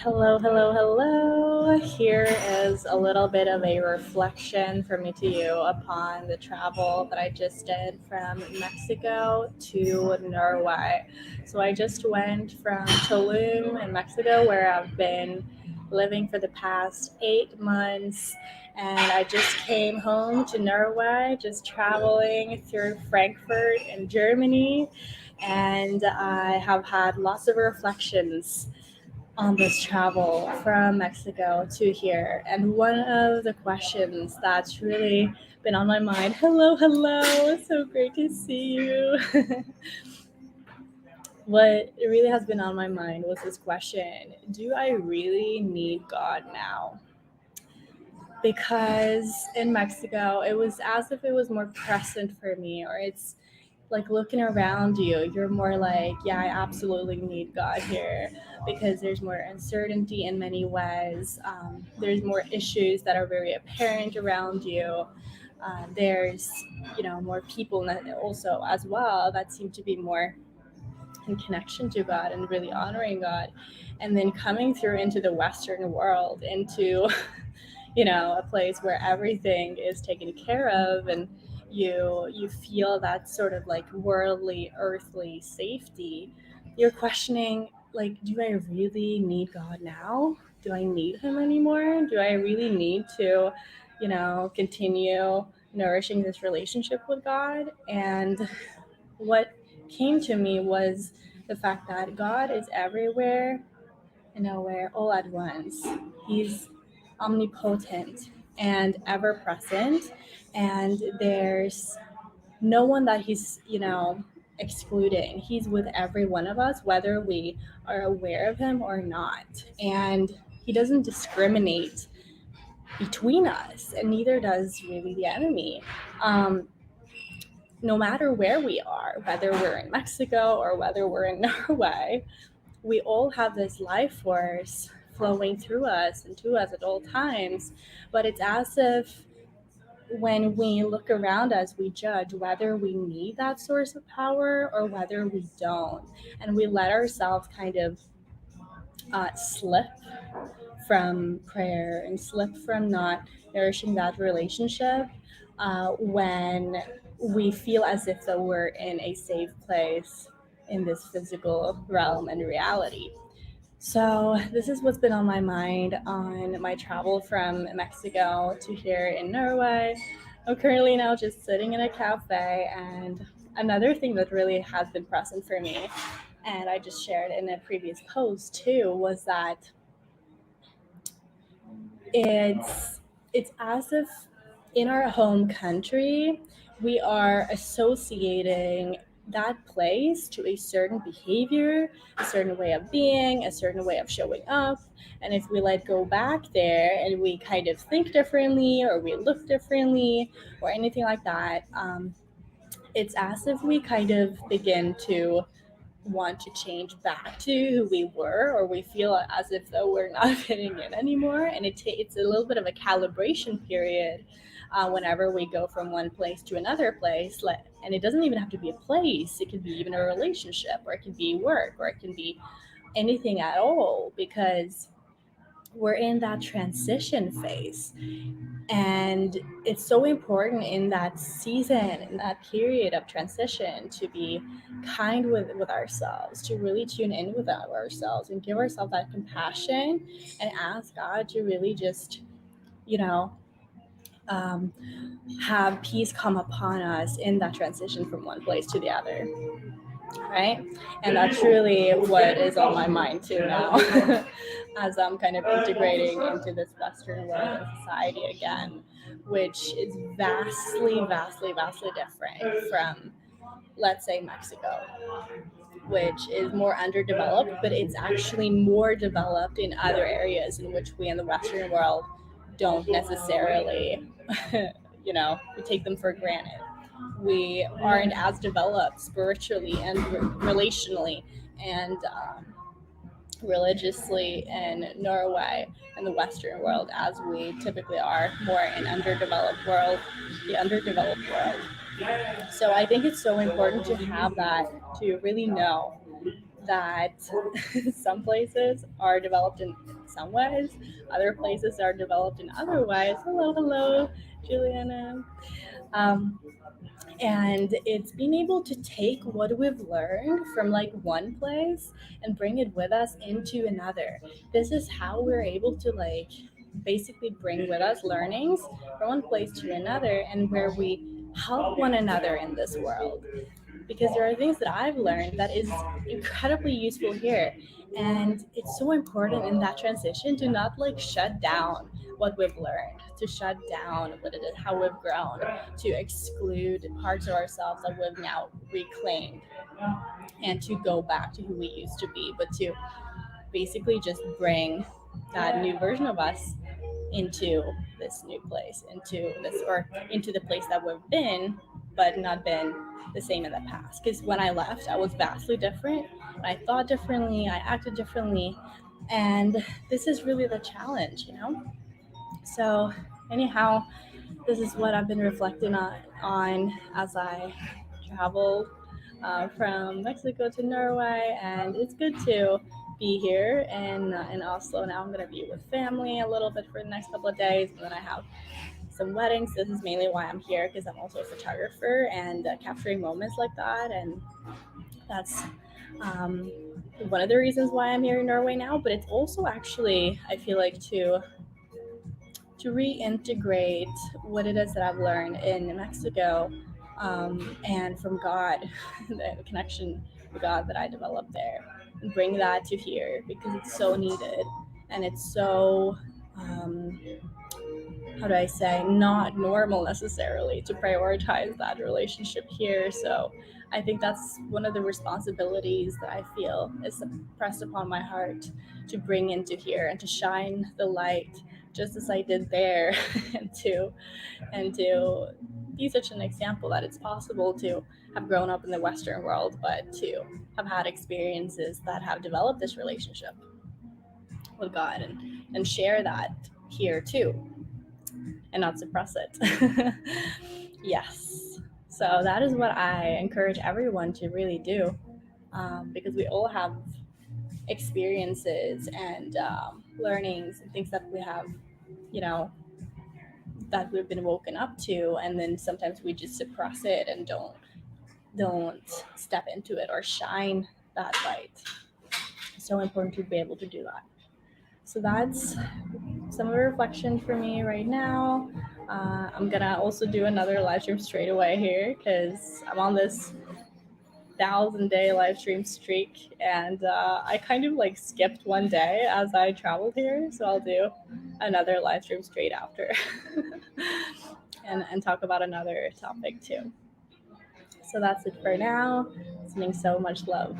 Hello, hello, hello. Here is a little bit of a reflection from me to you upon the travel that I just did from Mexico to Norway. So I just went from Tulum in Mexico, where I've been living for the past 8 months, and I just came home to Norway, just traveling through Frankfurt in Germany, and I have had lots of reflections on this travel from Mexico to here. And one of the questions that's really been on my mind, hello, hello, so great to see you. What really has been on my mind was this question: do I really need God now? Because in Mexico, it was as if it was more present for me, or it's like looking around you, you're more like, yeah, I absolutely need God here because there's more uncertainty in many ways. There's more issues that are very apparent around you. There's, more people that also as well that seem to be more in connection to God and really honoring God. And then coming through into the Western world, into a place where everything is taken care of, and you feel that sort of like worldly earthly safety. You're questioning, like, do I really need God now? Do I need him anymore? Do I really need to continue nourishing this relationship with God? And what came to me was the fact that God is everywhere and nowhere all at once. He's omnipotent and ever present, and there's no one that he's, excluding. He's with every one of us, whether we are aware of him or not. And he doesn't discriminate between us, and neither does really the enemy. Um, no matter where we are, whether we're in Mexico or whether we're in Norway, we all have this life force flowing through us and to us at all times. But it's as if when we look around us, we judge whether we need that source of power or whether we don't. And we let ourselves kind of slip from prayer and slip from not nourishing that relationship when we feel as if that we're in a safe place in this physical realm and reality. So, this is what's been on my mind on my travel from Mexico to here in Norway. I'm currently now just sitting in a cafe, and another thing that really has been present for me, and I just shared in a previous post too, was that it's as if in our home country we are associating that place to a certain behavior, a certain way of being, a certain way of showing up. And if we like go back there and we kind of think differently or we look differently or anything like that, it's as if we kind of begin to want to change back to who we were, or we feel as if though we're not fitting in anymore. And it's a little bit of a calibration period whenever we go from one place to another place. And it doesn't even have to be a place, it could be even a relationship, or it can be work, or it can be anything at all, because we're in that transition phase. And it's so important in that season, in that period of transition, to be kind with ourselves, to really tune in with ourselves and give ourselves that compassion and ask God to really just, you know, um, have peace come upon us in that transition from one place to the other, right? And that's really what is on my mind too now as I'm kind of integrating into this Western world and society again, which is vastly, vastly, vastly different from, let's say, Mexico, which is more underdeveloped, but it's actually more developed in other areas in which we in the Western world don't necessarily, we take them for granted. We aren't as developed spiritually and relationally and religiously in Norway and the Western world as we typically are more in the underdeveloped world. So I think it's so important to have that, to really know that some places are developed in some ways, other places are developed in other ways. Hello, hello, Juliana. Um, and it's being able to take what we've learned from like one place and bring it with us into another. This is how we're able to like basically bring with us learnings from one place to another, and where we help one another in this world, because there are things that I've learned that is incredibly useful here. And it's so important in that transition to not like shut down what we've learned, to shut down what it is, how we've grown, to exclude parts of ourselves that we've now reclaimed, and to go back to who we used to be, but to basically just bring that new version of us into this new place, into this, or into the place that we've been, but not been the same in the past. Because when I left, I was vastly different. I thought differently, I acted differently. And this is really the challenge, you know? So, anyhow, this is what I've been reflecting on as I traveled from Mexico to Norway, and it's good to be here in Oslo. Now I'm gonna be with family a little bit for the next couple of days, and then I have some weddings. This is mainly why I'm here, because I'm also a photographer and capturing moments like that, and that's um, one of the reasons why I'm here in Norway now. But it's also actually, I feel like, to reintegrate what it is that I've learned in Mexico, and from God, the connection with God that I developed there, and bring that to here, because it's so needed, and it's so, how do I say, not normal necessarily to prioritize that relationship here. So I think that's one of the responsibilities that I feel is pressed upon my heart to bring into here, and to shine the light just as I did there, and to be such an example that it's possible to have grown up in the Western world, but to have had experiences that have developed this relationship with God, and share that here too, and not suppress it. Yes. So that is what I encourage everyone to really do, because we all have experiences and learnings and things that we have, you know, that we've been woken up to, and then sometimes we just suppress it and don't step into it or shine that light. It's so important to be able to do that. So that's some of the reflection for me right now. I'm gonna also do another live stream straight away here, because I'm on this 1,000-day live stream streak, and I kind of like skipped one day as I traveled here, so I'll do another live stream straight after, and talk about another topic too. So that's it for now. Sending so much love.